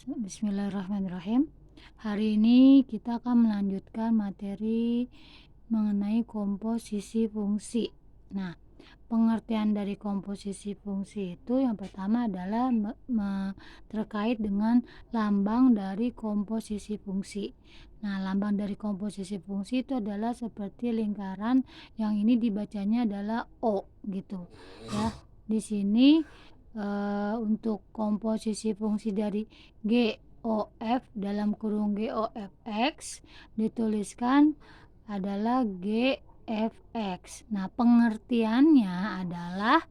Bismillahirrahmanirrahim. Hari ini kita akan melanjutkan materi mengenai komposisi fungsi. Nah, pengertian dari komposisi fungsi itu yang pertama adalah terkait dengan lambang dari komposisi fungsi. Nah, lambang dari komposisi fungsi itu adalah seperti lingkaran yang ini dibacanya adalah O gitu ya. Di sini untuk komposisi fungsi dari GOF dalam kurung GOFX dituliskan adalah GFX. Nah, pengertiannya adalah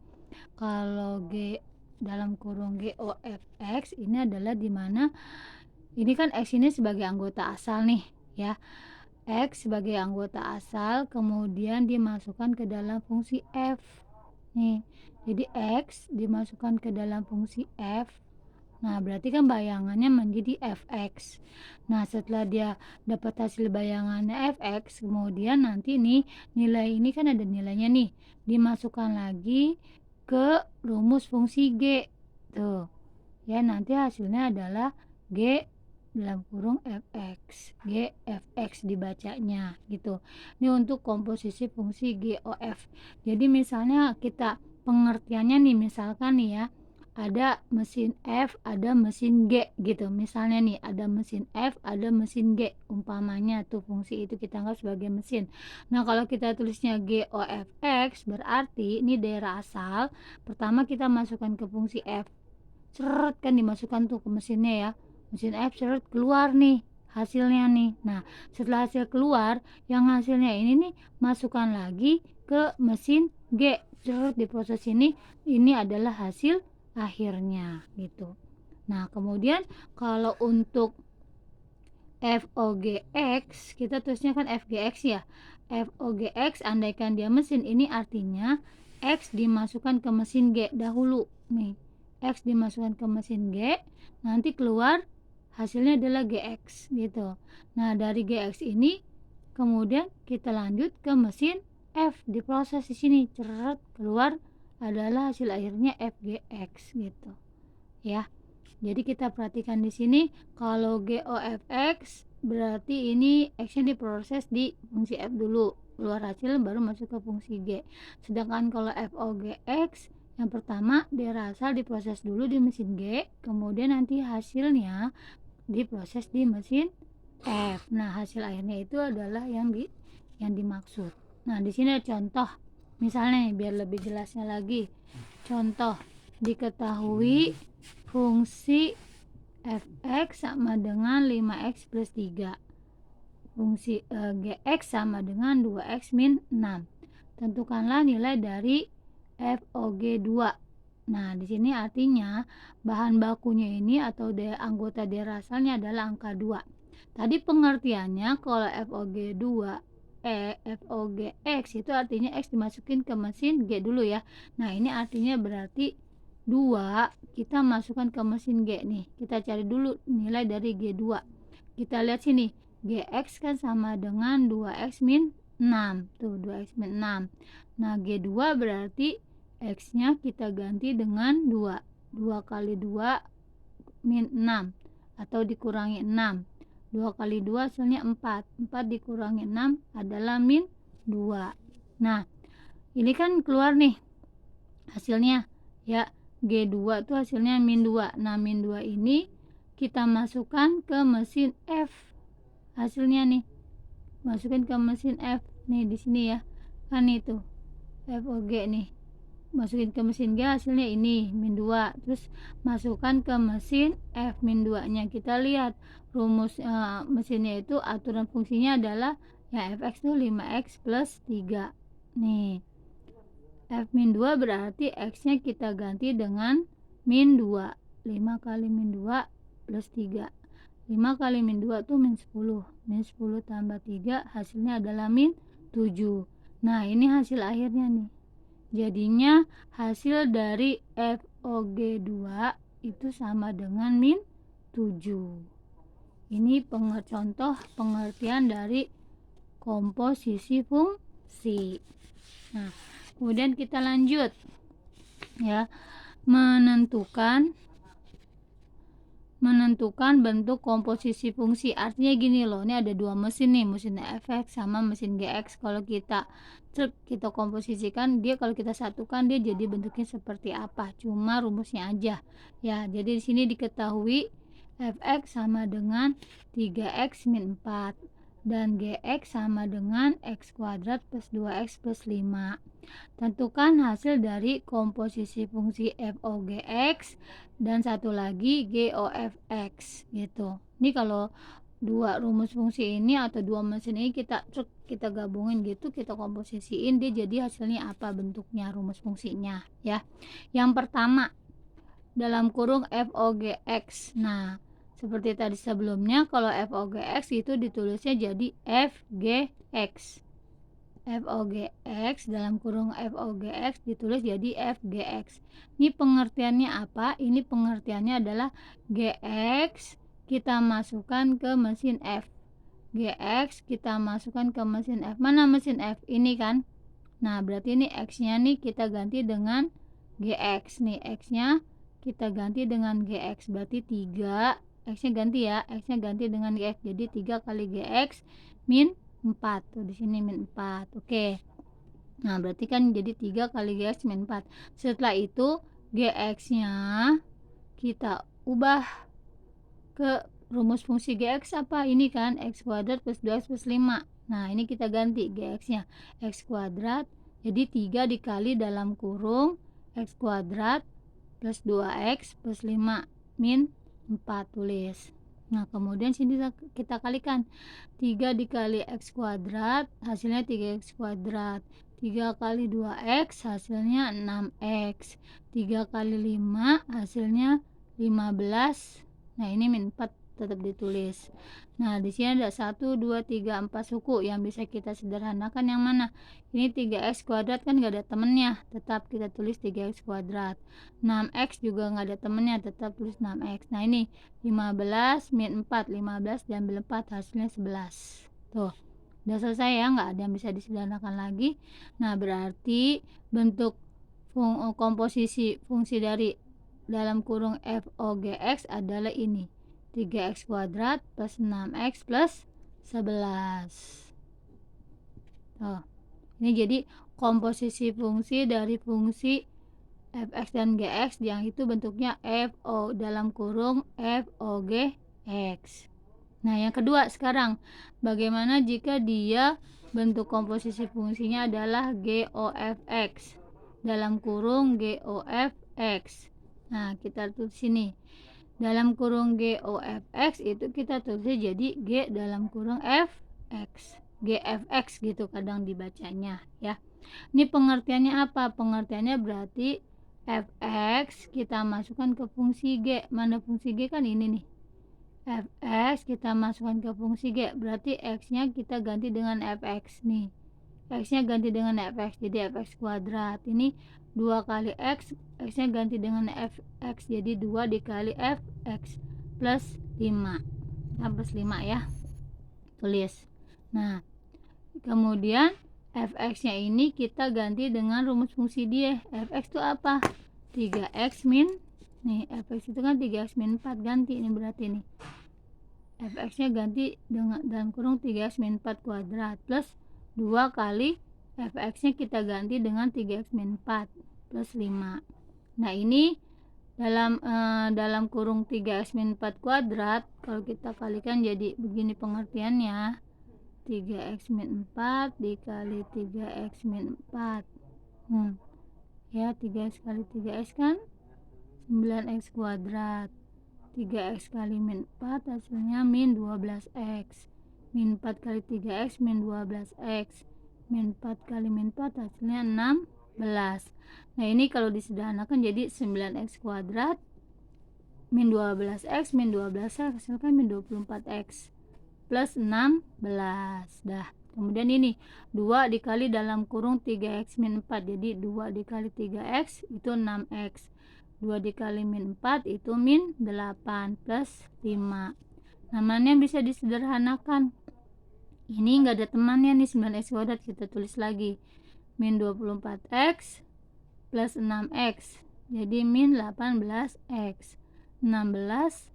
kalau G dalam kurung GOFX ini adalah dimana ini kan X ini sebagai anggota asal nih ya. X sebagai anggota asal kemudian dimasukkan ke dalam fungsi F nih. Jadi X dimasukkan ke dalam fungsi F. Nah, berarti kan bayangannya menjadi fx. Nah, setelah dia dapat hasil bayangannya fx, kemudian nanti nih nilai ini kan ada nilainya nih, dimasukkan lagi ke rumus fungsi G. Tuh. Ya, nanti hasilnya adalah G dalam kurung fx. G fx dibacanya gitu. Ini untuk komposisi fungsi GOF. Jadi misalnya kita pengertiannya nih, misalkan nih ya, ada mesin F, ada mesin G gitu. Misalnya nih, ada mesin F, ada mesin G. Umpamanya tuh fungsi itu kita anggap sebagai mesin. Nah, kalau kita tulisnya GOFX berarti ini daerah asal. Pertama kita masukkan ke fungsi F. Seret kan dimasukkan tuh ke mesinnya ya. Mesin F seret keluar nih hasilnya nih. Nah, setelah hasil keluar, yang hasilnya ini nih masukkan lagi ke mesin G. Seret diproses ini adalah hasil akhirnya gitu. Nah, kemudian kalau untuk FOGX kita tulisnya kan FGX ya. FOGX andaikan dia mesin, ini artinya X dimasukkan ke mesin G dahulu nih. X dimasukkan ke mesin G, nanti keluar hasilnya adalah GX gitu. Nah, dari GX ini kemudian kita lanjut ke mesin F, diproses di sini, ceret keluar adalah hasil akhirnya FGX gitu ya. Jadi kita perhatikan di sini kalau GOFX berarti ini X-nya diproses di fungsi F dulu, keluar hasil baru masuk ke fungsi G. Sedangkan kalau FOGX yang pertama daerah asal diproses dulu di mesin G, kemudian nanti hasilnya diproses di mesin F. Nah, hasil akhirnya itu adalah yang dimaksud. Nah, di sini ada contoh. Misalnya nih, biar lebih jelasnya lagi. Contoh, diketahui fungsi fx sama dengan 5x plus 3. Fungsi gx sama dengan 2x min 6. Tentukanlah nilai dari FOG2. Nah, di sini artinya bahan bakunya ini atau anggota daerah asalnya adalah angka 2. Tadi pengertiannya kalau FOG2 FOGX itu artinya X dimasukin ke mesin G dulu ya. Nah, ini artinya berarti 2 kita masukkan ke mesin G nih. Kita cari dulu nilai dari G2. Kita lihat sini, GX kan sama dengan 2X min 6. Tuh, 2X min 6. Nah, G2 berarti X-nya kita ganti dengan 2. 2 kali 2 min 6 atau dikurangi 6. 2 kali 2 hasilnya 4. 4 dikurangi 6 adalah min 2. Nah, ini kan keluar nih hasilnya ya. G2 itu hasilnya min 2. Nah, min 2 ini kita masukkan ke mesin F. Hasilnya nih. Masukin ke mesin F nih di sini ya. Kan itu FOG nih. Masukin ke mesin G hasilnya ini min 2. Terus masukkan ke mesin F min 2 nya. Kita lihat rumus mesinnya itu aturan fungsinya adalah ya fx itu 5x plus 3 nih. F min 2 berarti x nya kita ganti dengan min 2. 5 kali min 2 plus 3. 5 kali min 2 itu min 10. Min 10 tambah 3 hasilnya adalah min 7. Nah, ini hasil akhirnya nih. Jadinya hasil dari FOG2 itu sama dengan min 7. Ini contoh pengertian dari komposisi fungsi. Nah, kemudian kita lanjut ya, menentukan menentukan bentuk komposisi fungsi. Artinya gini loh, ini ada dua mesin nih, mesin fx sama mesin gx. Kalau kita komposisikan, dia kalau kita satukan dia jadi bentuknya seperti apa, cuma rumusnya aja ya. Jadi di sini diketahui fx sama dengan 3x min 4 dan gx sama dengan x kuadrat plus 2x plus 5. Tentukan hasil dari komposisi fungsi f(o(gx) dan satu lagi g(o(fx) gitu. Ini kalau dua rumus fungsi ini atau dua mesin ini kita gabungin gitu, kita komposisiin, dia jadi hasilnya apa bentuknya, rumus fungsinya ya. Yang pertama dalam kurung f(o(gx). Nah, seperti tadi sebelumnya, kalau f(o(gx) itu ditulisnya jadi fgx. f(o(gx) dalam kurung f(o(gx) ditulis jadi fgx. Ini pengertiannya apa? Ini pengertiannya adalah gx kita masukkan ke mesin f. Gx kita masukkan ke mesin f. Mana mesin f? Ini kan. Nah, berarti ini x-nya nih kita ganti dengan gx. Nih x-nya kita ganti dengan gx. Berarti 3, x-nya ganti ya. X-nya ganti dengan gx. Jadi 3 kali gx min 4. Tuh di sini min 4. Oke. Nah, berarti kan jadi 3 kali gx min 4. Setelah itu gx-nya kita ubah ke rumus fungsi gx apa? Ini kan x kuadrat plus 2x plus 5. Nah, ini kita ganti gx-nya x kuadrat. Jadi 3 dikali dalam kurung x kuadrat plus 2x plus 5 min 4 tulis. Nah, kemudian sini kita kalikan 3 dikali x kuadrat hasilnya 3x kuadrat. 3 kali 2x hasilnya 6x. 3 kali 5 hasilnya 15. Nah, ini min 4 tetap ditulis. Nah, di sini ada 1, 2, 3, 4 suku. Yang bisa kita sederhanakan yang mana? Ini 3x kuadrat kan gak ada temennya, tetap kita tulis 3x kuadrat. 6x juga gak ada temennya, tetap tulis 6x. Nah, ini 15 min 4, 15 diambil 4 hasilnya 11. Tuh, udah selesai ya, gak ada yang bisa disederhanakan lagi. Nah, berarti bentuk komposisi fungsi dari dalam kurung f(o(gx) adalah ini, 3x kuadrat plus 6x plus 11. Tuh, ini jadi komposisi fungsi dari fungsi fx dan gx yang itu bentuknya f(o) dalam kurung f(o(gx). Nah, yang kedua sekarang, bagaimana jika dia bentuk komposisi fungsinya adalah g(o(fx) dalam kurung g(o(fx). Nah, kita tulis sini dalam kurung g(o(fx) itu kita tulis jadi g dalam kurung fx, gfx gitu kadang dibacanya ya. Ini pengertiannya apa? Pengertiannya berarti fx kita masukkan ke fungsi g. Mana fungsi g? Kan ini nih, fx kita masukkan ke fungsi g, berarti x-nya kita ganti dengan fx nih. X-nya ganti dengan fx jadi fx kuadrat. Ini 2 kali x, x-nya ganti dengan fx jadi 2 dikali fx plus 5. Nah, plus 5 ya. Tulis. Nah, kemudian fx-nya ini kita ganti dengan rumus fungsi dia. Fx itu apa? 3x min, nih fx itu kan 3x min 4, ganti ini berarti nih. Fx-nya ganti dengan dalam kurung 3x min 4 kuadrat plus 2 kali fx-nya kita ganti dengan 3x min 4 plus 5. Nah, ini dalam kurung 3x min 4 kuadrat, kalau kita kalikan jadi begini pengertiannya, 3x min 4 dikali 3x min 4. Ya, 3x kali 3x kan 9x kuadrat. 3x kali min 4 hasilnya min 12x. Min 4 kali 3x min 12x. Min 4 kali min 4 hasilnya 16. Nah, ini kalau disederhanakan jadi 9x kuadrat min 12x min 12x hasilkan min 24x plus 16. Dah. Kemudian ini 2 dikali dalam kurung 3x min 4, jadi 2 dikali 3x itu 6x. 2 dikali min 4 itu min 8 plus 5. Namanya bisa disederhanakan. Ini enggak ada temannya nih, 9x kuadrat, kita tulis lagi min 24x plus 6x jadi min 18x. 16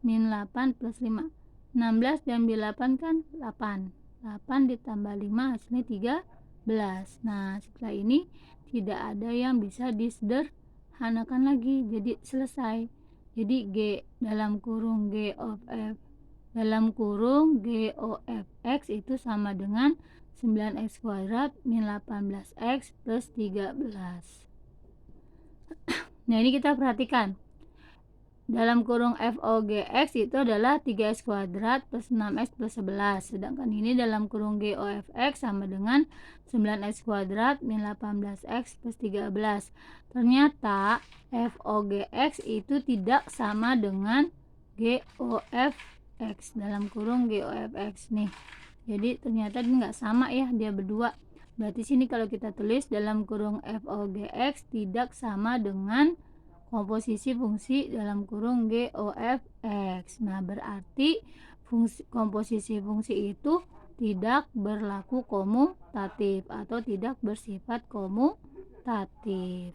min 8 plus 5. 16 diambil 8 kan 8. 8 ditambah 5 hasilnya 13. Nah, setelah ini tidak ada yang bisa disederhanakan lagi. Jadi selesai. Jadi G dalam kurung G of F dalam kurung G of X itu sama dengan 9x kuadrat min 18x plus 13. Nah, ini kita perhatikan. Dalam kurung FOGX itu adalah 3x kuadrat plus 6x plus 11. Sedangkan ini dalam kurung GOFX sama dengan 9x kuadrat min 18x plus 13. Ternyata FOGX itu tidak sama dengan GOFX dalam kurung GOFX nih. Jadi ternyata ini nggak sama ya, dia berdua. Berarti sini kalau kita tulis dalam kurung FOGX tidak sama dengan komposisi fungsi dalam kurung GOFX. Nah, berarti komposisi fungsi itu tidak berlaku komutatif atau tidak bersifat komutatif.